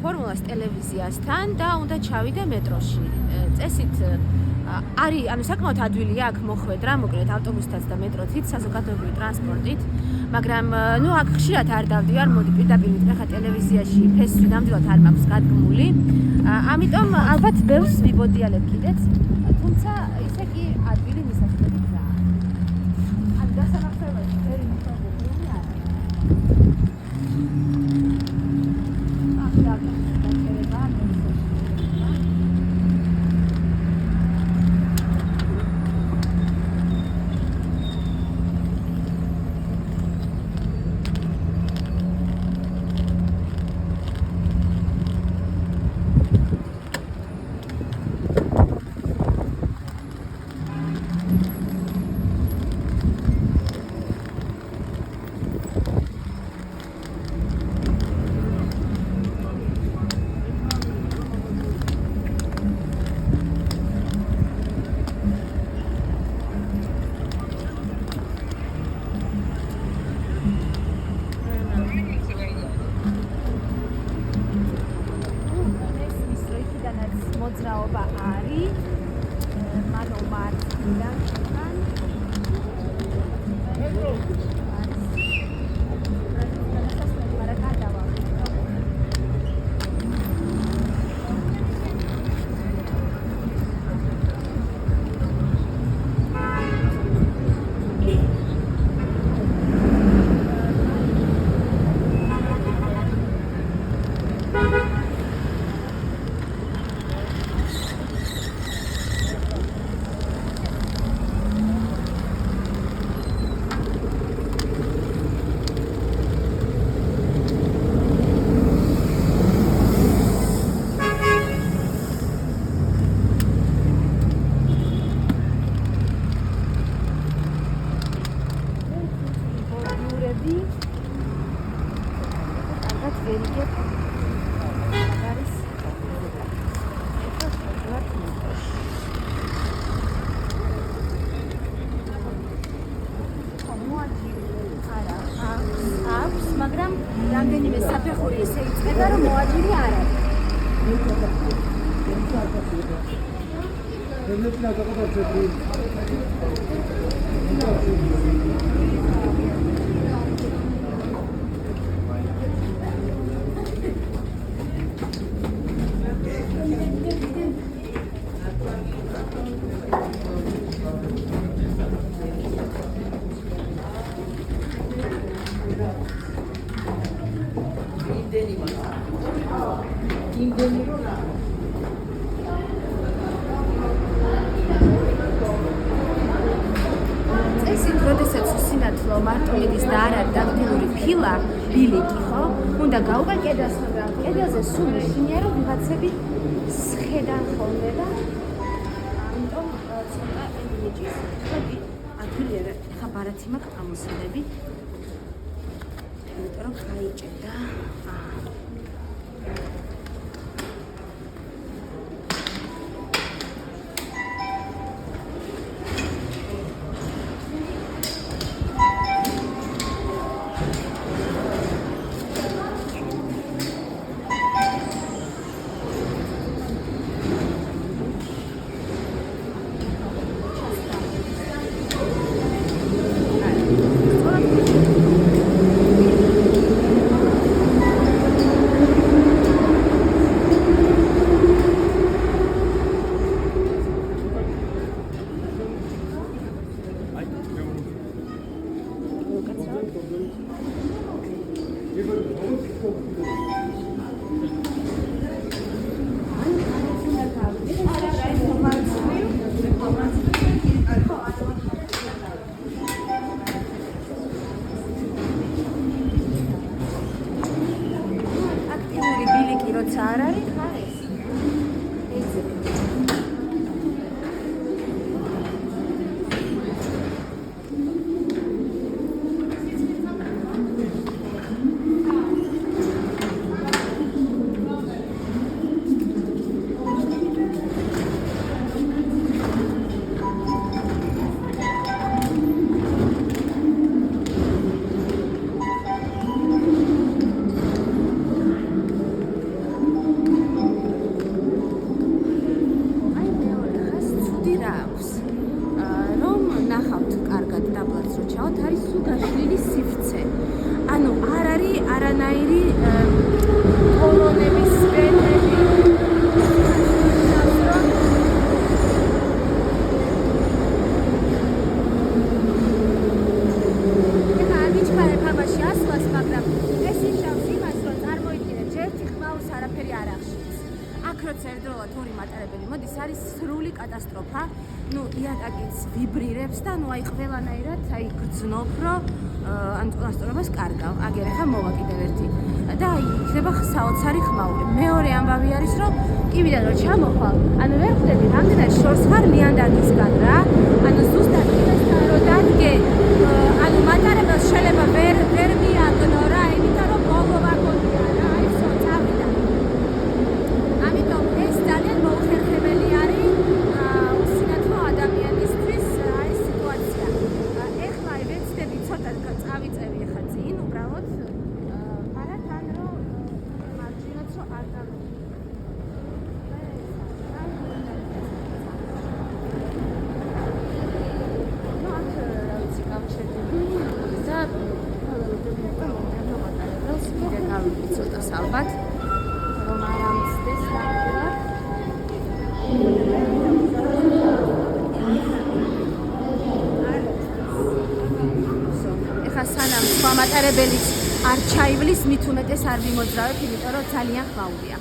ფორმულას ტელევიზიასთან და უნდა ჩავიდე მეტროში. წესით არის, ანუ საკმაოდ ადვილია აქ მოხვედრა, მოკლედ ავტობუსითაც და მეტროთიც, საზოგადოებრივი ტრანსპორტით, მაგრამ აქ ხშირად არ დავდივარ, მოდი პირდაპირ ვიტყვი ხა ტელევიზიაში ფესვი ნამდვილად არ მაქვს გადგმული. ამიტომ ალბათ ბევრს ვიბოდიალებ კიდეც, თუმცა ისე კი ადვილი მისასვლელი გზაა. ან დასანახებაში ვერი მიწოდებია არა. მოძრაობა არის მანო მარტიდან მაგრამ რამდენიმე საფეხური ესე იწყება, რომ მოაჯირი არ არის. წესით, როდესაც სინათლო მარტო მიდის და არ არის დაგდებული ფილა, ბილიკი, ხო? უნდა გაუგან კედელს, მაგრამ კედელზე სულ მაშინია, რომ ვიღაცები სხედან ხოლმე და ამიტომ ცოტა ემიჯის. ხოდი, ადვილია რა, ხა ბარათი მაქვს ამოსილები. იმიტომ რომ გაიჭერდა. თავს არაფერი არ აღშიც. აქ როცა ერთდროულად ორი მატარებელი მოდის, არის სრული კატასტროფა. ნუ იატაკიც ვიბრირებს და ნუ აი ყველანაირად აი გრძნობ, რომ ან წონასწორობას კარგავ. აგერ ახლა მოვა კიდევ ერთი. და აი იქნება საოცარი ხმაური. მეორე ამბავი არის, რომ კიბიდან რომ ჩამოხვალ, ანუ ვერ ხვდები რამდენად შორს ხარ ლიანდაგისგან რა. ანუ ზუსტად იმასთან რომ დადგე, ანუ მატარებელს შეიძლება ვერ მიაგნო რა, იმიტომ რომ ბოლო ვაგონია რა, აი ისო წავიდა. ამიტომ ეს ძალიან მოუხერხებელი არის უსინათლო ადამიანისთვის აი სიტუაცია. ეხლა აი ვეცდები ცოტა წავიწევი ახლა წინ, უბრალოდ არა თან რომ მარჯვნივაც რომ არ გავიგე. ცოტა ალბათ რომ არ ამცდეს ნამდვილად. ეხლა სანამ სხვა მატარებელიც არ ჩაივლის, მით უმეტეს არ ვიმოძრავებ, იმიტომ რომ ძალიან ხმაურია.